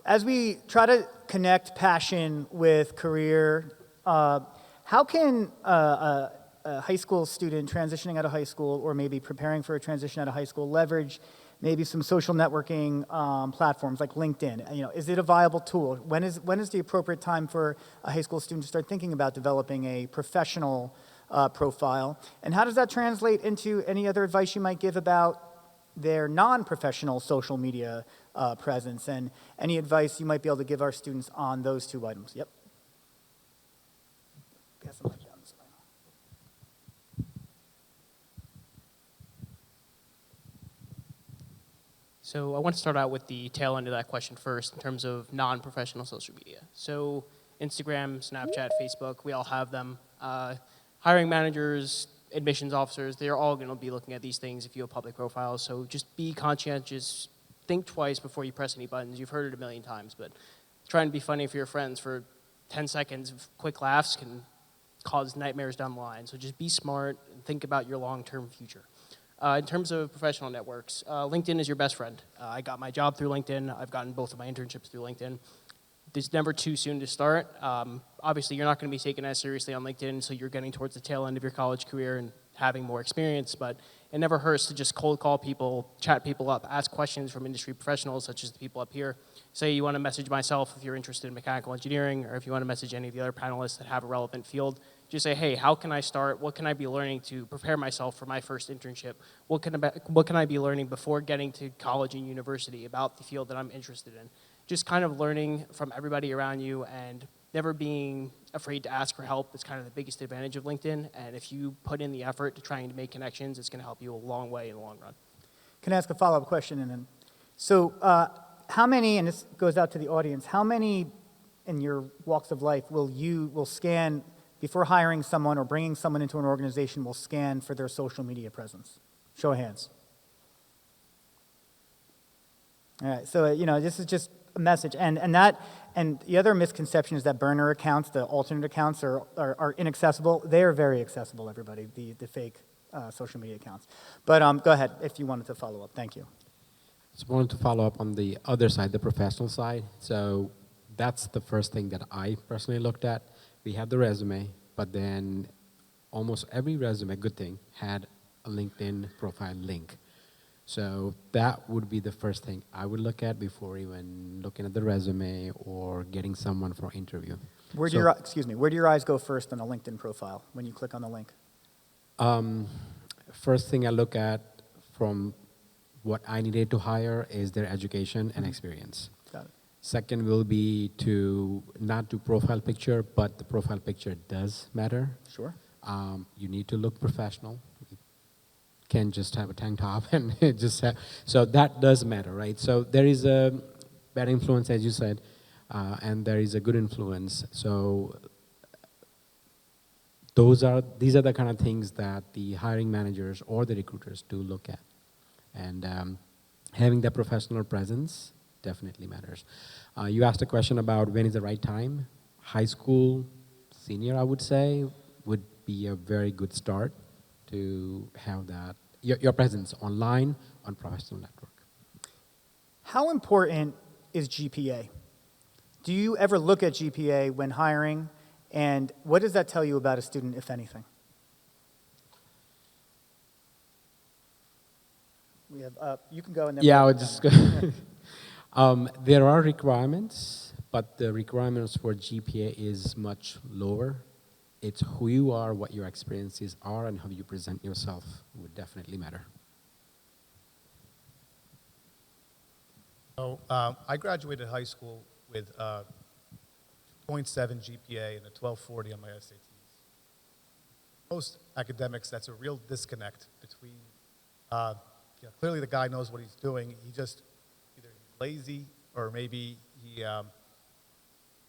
As we try to connect passion with career, how can a high school student transitioning out of high school or maybe preparing for a transition out of high school leverage maybe some social networking platforms like LinkedIn? You know, is it a viable tool? When is the appropriate time for a high school student to start thinking about developing a professional profile? And how does that translate into any other advice you might give about their non-professional social media presence, and any advice you might be able to give our students on those two items? Yep. Pass the mic down this way. So I want to start out with the tail end of that question first in terms of non-professional social media. So Instagram, Snapchat, Facebook, we all have them. Hiring managers, admissions officers, they're all going to be looking at these things if you have public profiles. So just be conscientious. Think twice before you press any buttons. You've heard it a million times, but trying to be funny for your friends for 10 seconds of quick laughs can cause nightmares down the line. So just be smart and think about your long-term future. In terms of professional networks, LinkedIn is your best friend. I got my job through LinkedIn. I've gotten both of my internships through LinkedIn. It's never too soon to start. Obviously, you're not going to be taken as seriously on LinkedIn until you're getting towards the tail end of your college career and having more experience, but it never hurts to just cold call people, chat people up, ask questions from industry professionals such as the people up here. Say you want to message myself if you're interested in mechanical engineering, or if you want to message any of the other panelists that have a relevant field. Just say, hey, how can I start? What can I be learning to prepare myself for my first internship? What can I be learning before getting to college and university about the field that I'm interested in? Just kind of learning from everybody around you and never being afraid to ask for help is kind of the biggest advantage of LinkedIn. And if you put in the effort to trying to make connections, it's going to help you a long way in the long run. Can I ask a follow-up question? And then, so how many, and this goes out to the audience, how many in your walks of life will scan before hiring someone or bringing someone into an organization, will scan for their social media presence? Show of hands. All right, so this is just a message, and the other misconception is that burner accounts, the alternate accounts, are inaccessible. They are very accessible, everybody, the fake social media accounts. But go ahead if you wanted to follow up. Thank you. Just wanted to follow up on the other side, the professional side. So that's the first thing that I personally looked at. We have the resume, but then almost every resume, good thing, had a LinkedIn profile link. So that would be the first thing I would look at before even looking at the resume or getting someone for interview. Where do your eyes go first on a LinkedIn profile when you click on the link? First thing I look at from what I needed to hire is their education and experience. Got it. Second will be to not do profile picture, but the profile picture does matter. Sure. You need to look professional. You can't just have a tank top and just have, so that does matter, right? So there is a bad influence, as you said, and there is a good influence. So these are the kind of things that the hiring managers or the recruiters do look at. And having that professional presence definitely matters. You asked a question about when is the right time. High school senior, I would say, would be a very good start to have that, your presence online on professional network. How important is GPA? Do you ever look at GPA when hiring, and what does that tell you about a student, if anything? We have, you can go and then. Yeah, I would just go. There are requirements, but the requirements for GPA is much lower. It's who you are, what your experiences are, and how you present yourself would definitely matter. So I graduated high school with 0.7 GPA and a 1240 on my SATs. Most academics, that's a real disconnect between, clearly the guy knows what he's doing. He just, either he's lazy or maybe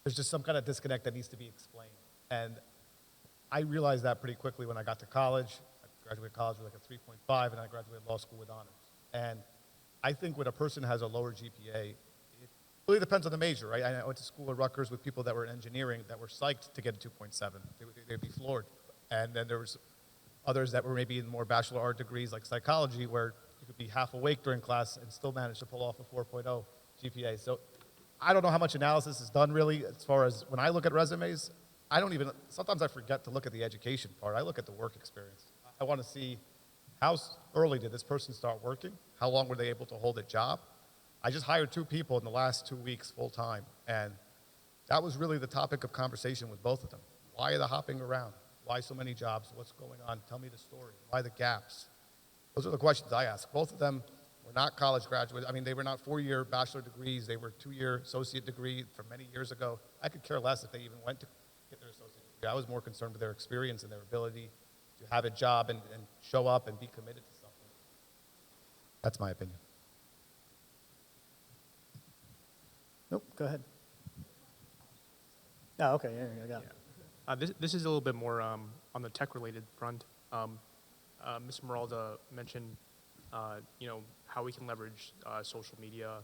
there's there's just some kind of disconnect that needs to be explained. And I realized that pretty quickly when I got to college. I graduated college with like a 3.5, and I graduated law school with honors. And I think when a person has a lower GPA, it really depends on the major, right? I went to school at Rutgers with people that were in engineering that were psyched to get a 2.7. They'd be floored. And then there was others that were maybe in more bachelor art degrees like psychology, where you could be half awake during class and still manage to pull off a 4.0 GPA. So I don't know how much analysis is done really as far as when I look at resumes. Sometimes I forget to look at the education part. I look at the work experience. I want to see how early did this person start working? How long were they able to hold a job? I just hired 2 people in the last 2 weeks full time, and that was really the topic of conversation with both of them. Why are they hopping around? Why so many jobs? What's going on? Tell me the story. Why the gaps? Those are the questions I ask. Both of them were not college graduates. I mean, they were not 4-year bachelor degrees. They were 2-year associate degree from many years ago. I could care less if they even went to get their associate degree. I was more concerned with their experience and their ability to have a job and show up and be committed to something. That's my opinion. Nope, go ahead. Oh, okay, yeah, I got it. This is a little bit more on the tech-related front. Ms. Meralda mentioned, how we can leverage social media,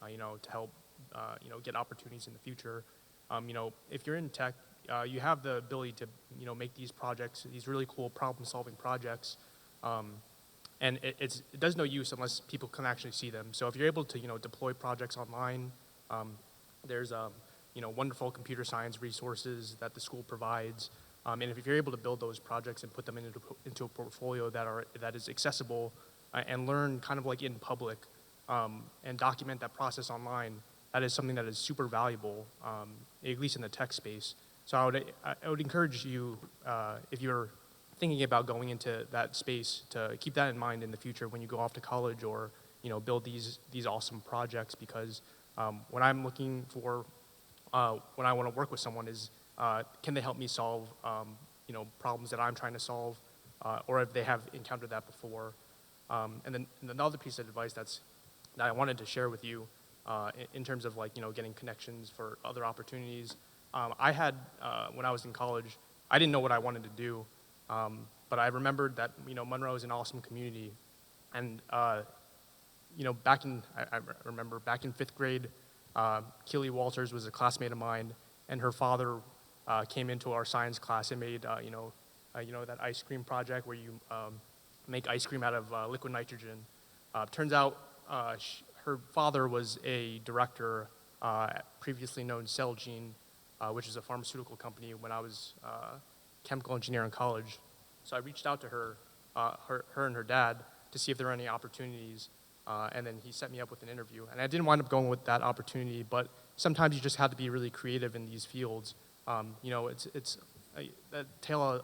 to help, get opportunities in the future. If you're in tech, you have the ability to, make these projects, these really cool problem-solving projects, and it does no use unless people can actually see them. So if you're able to, deploy projects online, there's, wonderful computer science resources that the school provides. And if you're able to build those projects and put them into a portfolio that is accessible and learn kind of like in public and document that process online, that is something that is super valuable, at least in the tech space. So I would encourage you, if you're thinking about going into that space, to keep that in mind in the future when you go off to college or build these awesome projects, because what I'm looking for when I want to work with someone is, can they help me solve problems that I'm trying to solve, or if they have encountered that before. And then another piece of advice that I wanted to share with you in terms of getting connections for other opportunities. I had, when I was in college, I didn't know what I wanted to do, but I remembered that Monroe is an awesome community, and I remember back in 5th grade, Keely Walters was a classmate of mine, and her father came into our science class and made that ice cream project where you make ice cream out of liquid nitrogen. Turns out her father was a director at previously known Celgene, which is a pharmaceutical company, when I was chemical engineer in college. So I reached out to her and her dad, to see if there were any opportunities, and then he set me up with an interview. And I didn't wind up going with that opportunity, but sometimes you just have to be really creative in these fields. It's the tale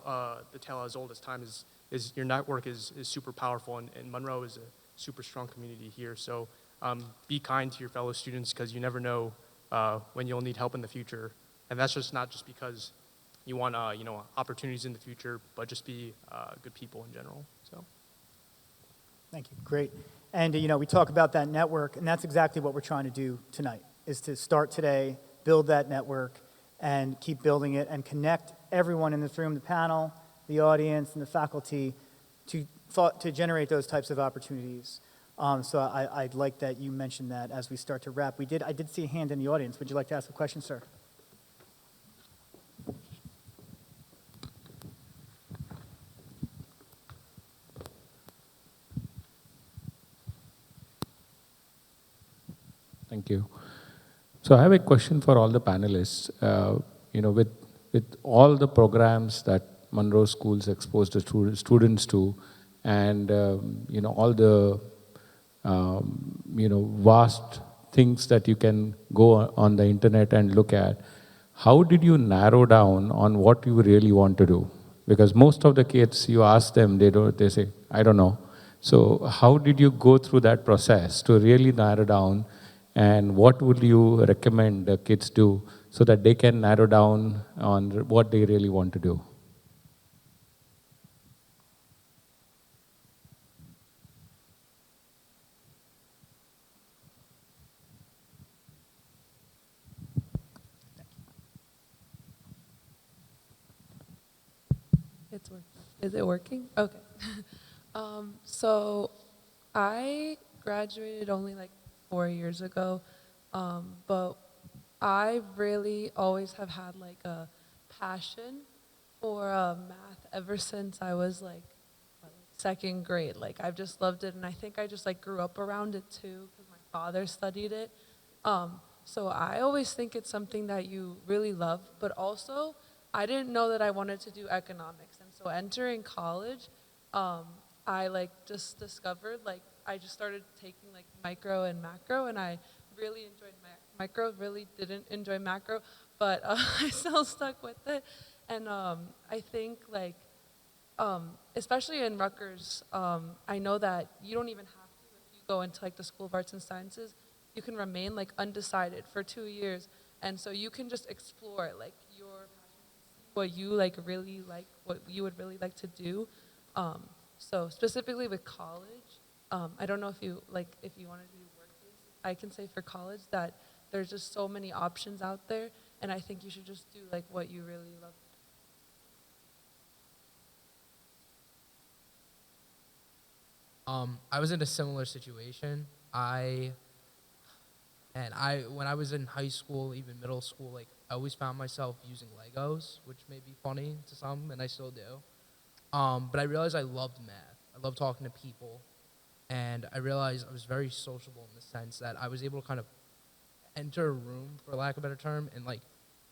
as old as time is your network is super powerful, and Monroe is a super strong community here. So be kind to your fellow students, because you never know when you'll need help in the future. And that's just not just because you want opportunities in the future, but just be good people in general. So. Thank you, great. And we talk about that network, and that's exactly what we're trying to do tonight, is to start today, build that network, and keep building it, and connect everyone in this room, the panel, the audience, and the faculty, to generate those types of opportunities. So I'd like that you mentioned that as we start to wrap. I did see a hand in the audience. Would you like to ask a question, sir? Thank you. So I have a question for all the panelists. With all the programs that Monroe Schools expose the students to, and all the vast things that you can go on the internet and look at, how did you narrow down on what you really want to do? Because most of the kids, you ask them, they say, I don't know. So how did you go through that process to really narrow down? And what would you recommend the kids do so that they can narrow down on what they really want to do? It's working. Is it working? Okay. So I graduated only like 4 years ago, but I really always have had like a passion for math ever since I was like second grade. Like I've just loved it, and I think I just like grew up around it too because my father studied it. So I always think it's something that you really love, but also I didn't know that I wanted to do economics, and so entering college, I like just discovered like I just started taking like micro and macro, and I really enjoyed micro. Really didn't enjoy macro, but I still stuck with it, and I think like. Especially in Rutgers, I know that you don't even have to, if you go into like the School of Arts and Sciences, you can remain like undecided for 2 years. And so you can just explore like your passion, what you like really like, what you would really like to do. So specifically with college, I don't know if you if you want to do work-based, I can say for college that there's just so many options out there. And I think you should just do like what you really love. I was in a similar situation. When I was in high school, even middle school, like I always found myself using Legos, which may be funny to some, and I still do. But I realized I loved math. I loved talking to people, and I realized I was very sociable in the sense that I was able to kind of enter a room, for lack of a better term, and like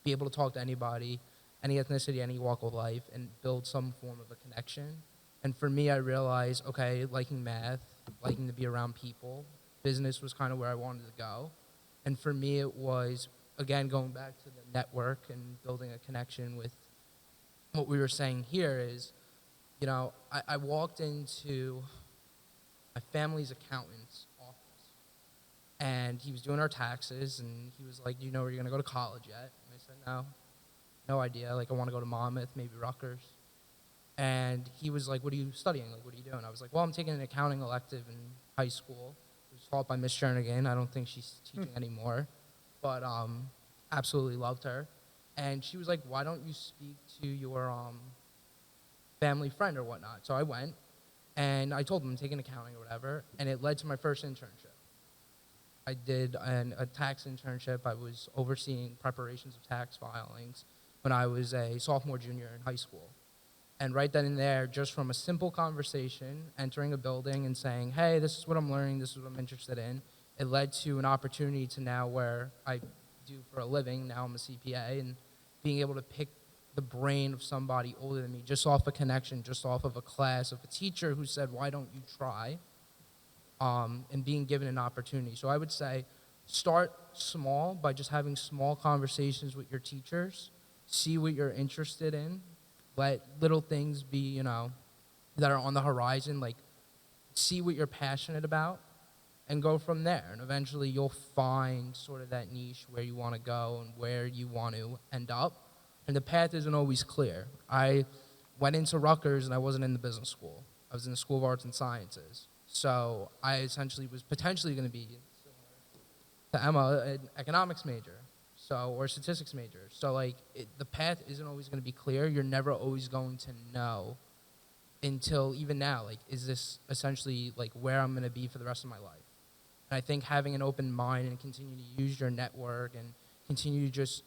be able to talk to anybody, any ethnicity, any walk of life, and build some form of a connection. And for me, I realized, okay, liking math, liking to be around people, business was kind of where I wanted to go. And for me, it was, again, going back to the network and building a connection with what we were saying here is, you know, I walked into my family's accountant's office, and he was doing our taxes, and he was like, do you know where you're going to go to college yet? And I said, no idea. Like, I want to go to Monmouth, maybe Rutgers. And he was like, what are you studying? Like, what are you doing? I was like, well, I'm taking an accounting elective in high school. It was taught by Miss Jernigan. I don't think she's teaching anymore. But absolutely loved her. And she was like, why don't you speak to your family friend or whatnot? So I went, and I told him I'm taking accounting or whatever, and it led to my first internship. I did a tax internship. I was overseeing preparations of tax filings when I was a sophomore, junior in high school. And right then and there, just from a simple conversation, entering a building and saying, hey, this is what I'm learning, this is what I'm interested in, it led to an opportunity to now where I do for a living. Now I'm a CPA, and being able to pick the brain of somebody older than me just off a connection, just off of a class, of a teacher who said, why don't you try, and being given an opportunity. So I would say start small by just having small conversations with your teachers, see what you're interested in, let little things be, you know, that are on the horizon, like see what you're passionate about and go from there. And eventually you'll find sort of that niche where you want to go and where you want to end up. And the path isn't always clear. I went into Rutgers and I wasn't in the business school. I was in the School of Arts and Sciences. So I essentially was potentially going to be, to Emma, an economics major. Or statistics major. So like the path isn't always going to be clear. You're never always going to know until even now, like, is this essentially like where I'm going to be for the rest of my life? And I think having an open mind and continue to use your network and continue to just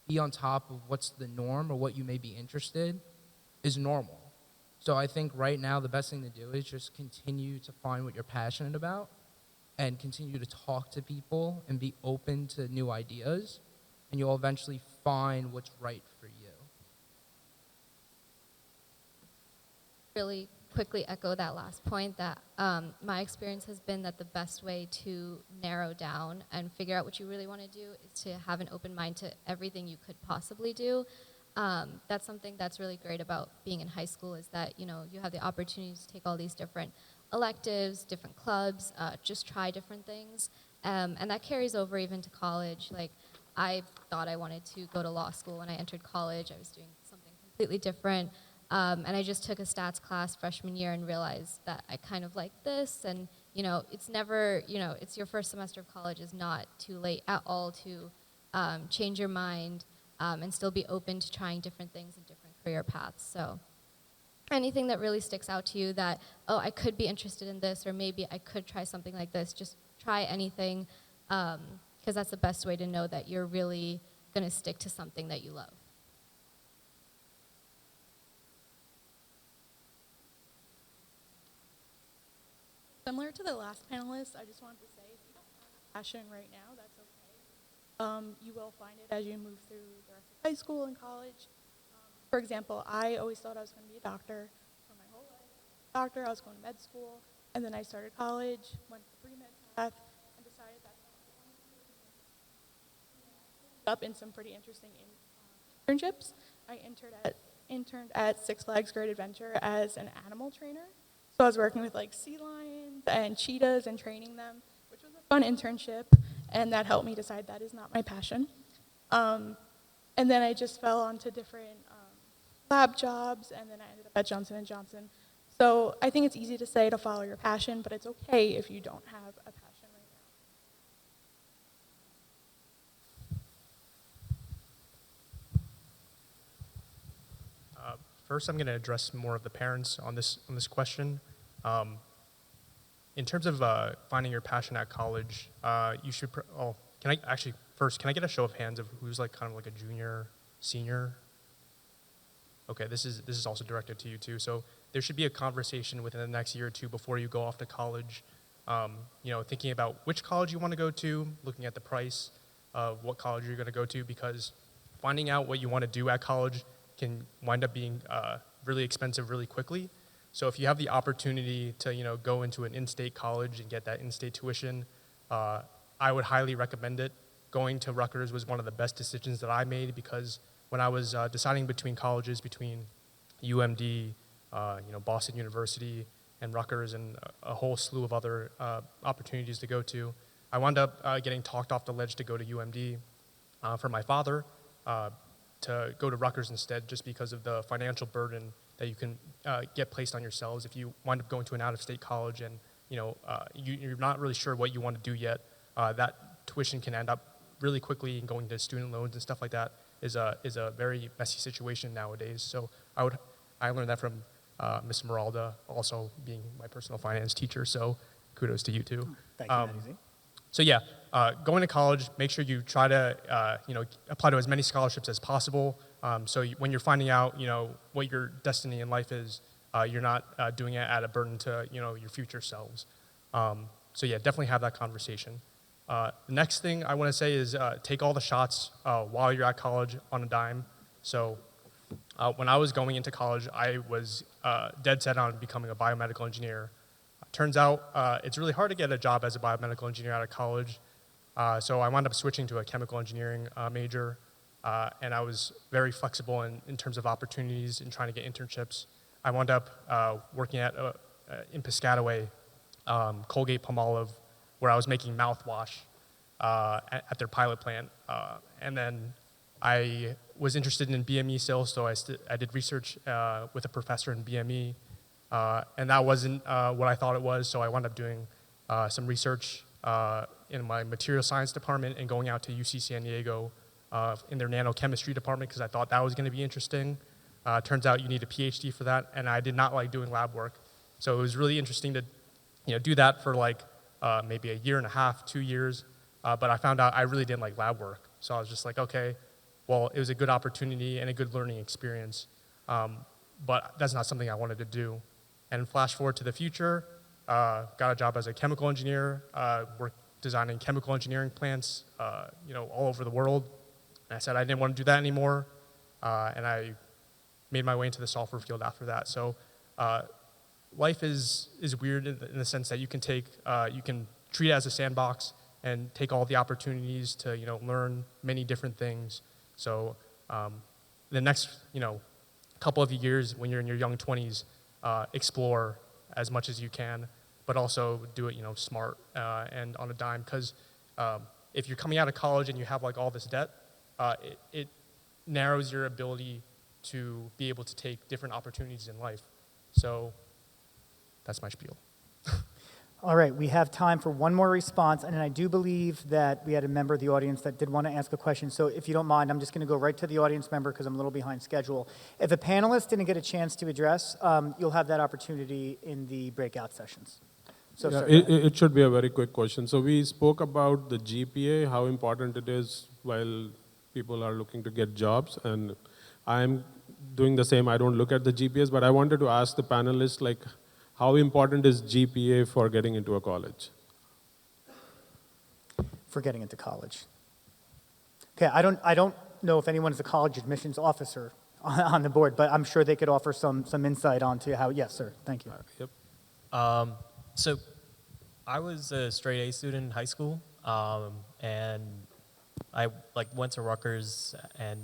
be on top of what's the norm or what you may be interested is normal. So I think right now the best thing to do is just continue to find what you're passionate about and continue to talk to people and be open to new ideas, and you'll eventually find what's right for you. Really quickly echo that last point that my experience has been that the best way to narrow down and figure out what you really want to do is to have an open mind to everything you could possibly do. That's something that's really great about being in high school is that, you know, you have the opportunity to take all these different electives, different clubs, just try different things. And that carries over even to college. Like, I thought I wanted to go to law school when I entered college. I was doing something completely different. And I just took a stats class freshman year and realized that I kind of like this. And, you know, it's never, you know, it's your first semester of college is not too late at all to change your mind and still be open to trying different things and different career paths. So anything that really sticks out to you that, oh, I could be interested in this, or maybe I could try something like this. Just try anything, because that's the best way to know that you're really going to stick to something that you love. Similar to the last panelist, I just wanted to say, if you don't have a passion right now, that's okay. You will find it as you move through the rest of high school and college. For example, I always thought I was going to be a doctor for my whole life. Doctor, I was going to med school, and then I started college, went the pre-med path, and decided that's not what I wanted to do. Up in some pretty interesting internships. I interned at Six Flags Great Adventure as an animal trainer. So I was working with like sea lions and cheetahs and training them, which was a fun internship, and that helped me decide that is not my passion. And then I just fell onto different lab jobs, and then I ended up at Johnson & Johnson. So I think it's easy to say to follow your passion, but it's okay if you don't have a passion right now. First, I'm going to address more of the parents on this question. In terms of finding your passion at college, you should. Can I get a show of hands of who's like kind of like a junior, senior? Okay, this is also directed to you too. So there should be a conversation within the next year or two before you go off to college. Thinking about which college you want to go to, looking at the price of what college you're going to go to, because finding out what you want to do at college can wind up being really expensive really quickly. So if you have the opportunity to go into an in-state college and get that in-state tuition, I would highly recommend it. Going to Rutgers was one of the best decisions that I made, because when I was deciding between colleges, between UMD, Boston University, and Rutgers, and a whole slew of other opportunities to go to, I wound up getting talked off the ledge to go to UMD for my father, to go to Rutgers instead, just because of the financial burden that you can get placed on yourselves if you wind up going to an out-of-state college and you're not really sure what you want to do yet. That tuition can end up really quickly, and going to student loans and stuff like that is a very messy situation nowadays. So I learned that from Ms. Meralda, also being my personal finance teacher. So kudos to you too. Thank you, Maddie. So yeah, going to college, make sure you try to apply to as many scholarships as possible. So when you're finding out what your destiny in life is, you're not doing it at a burden to your future selves. So yeah, definitely have that conversation. The next thing I want to say is take all the shots while you're at college on a dime. So when I was going into college, I was dead set on becoming a biomedical engineer. Turns out it's really hard to get a job as a biomedical engineer out of college. So I wound up switching to a chemical engineering major, and I was very flexible in terms of opportunities and trying to get internships. I wound up working in Piscataway, Colgate-Palmolive, where I was making mouthwash at their pilot plant. And then I was interested in BME still, so I did research with a professor in BME. And that wasn't what I thought it was, so I wound up doing some research in my material science department and going out to UC San Diego in their nanochemistry department, because I thought that was going to be interesting. Turns out you need a PhD for that, and I did not like doing lab work. So it was really interesting to do that for like maybe a year and a half, 2 years. But I found out I really didn't like lab work. So I was just like, okay, well, it was a good opportunity and a good learning experience. But that's not something I wanted to do. And flash forward to the future, got a job as a chemical engineer, worked designing chemical engineering plants, all over the world. And I said I didn't want to do that anymore, and I made my way into the software field after that. So life is weird in the sense that you can treat it as a sandbox and take all the opportunities to learn many different things. So the next couple of years when you're in your young 20s, explore as much as you can, but also do it smart and on a dime, because if you're coming out of college and you have like all this debt, it narrows your ability to be able to take different opportunities in life. So that's my spiel. All right, we have time for one more response, and then I do believe that we had a member of the audience that did want to ask a question. So if you don't mind, I'm just going to go right to the audience member because I'm a little behind schedule. If a panelist didn't get a chance to address, you'll have that opportunity in the breakout sessions. So, Yeah, sir, go ahead. it should be a very quick question. So we spoke about the GPA, how important it is while people are looking to get jobs, and I'm doing the same. I don't look at the GPAs, but I wanted to ask the panelists, like, how important is GPA for getting into a college? For getting into college. Okay, I don't know if anyone is a college admissions officer on the board, but I'm sure they could offer some insight onto how. Yes, sir. Thank you. Yep. So I was a straight A student in high school, and I went to Rutgers and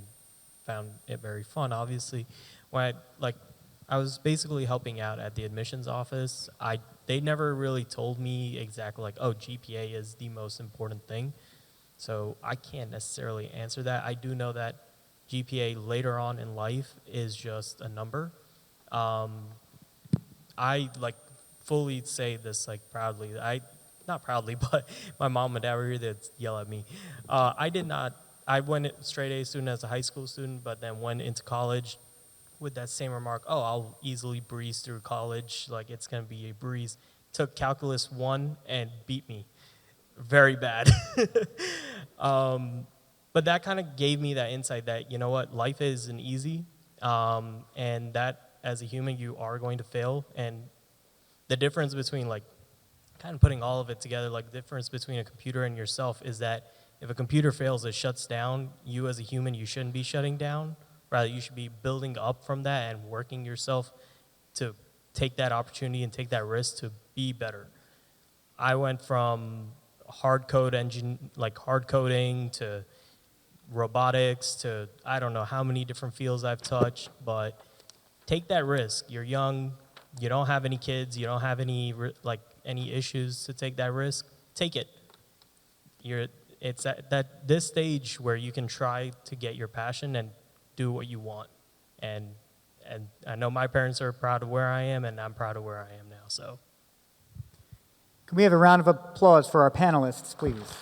found it very fun. Obviously, when I was basically helping out at the admissions office. They never really told me exactly oh, GPA is the most important thing. So I can't necessarily answer that. I do know that GPA later on in life is just a number. I fully say this proudly. Not proudly, but my mom and dad were here to yell at me. I went straight A student as a high school student, but then went into college with that same remark, oh, I'll easily breeze through college, it's going to be a breeze. Took Calculus 1 and beat me. Very bad. But that kind of gave me that insight that, you know what, life isn't easy, and that as a human, you are going to fail. And the difference between, kind of putting all of it together, the difference between a computer and yourself is that if a computer fails, it shuts down. You as a human, you shouldn't be shutting down. Rather, you should be building up from that and working yourself to take that opportunity and take that risk to be better. I went from hard coding to robotics to I don't know how many different fields I've touched, but take that risk. You're young, you don't have any kids, you don't have any issues to take that risk. Take it. It's at this stage where you can try to get your passion and do what you want. And I know my parents are proud of where I am, and I'm proud of where I am now. So, Can we have a round of applause for our panelists, please?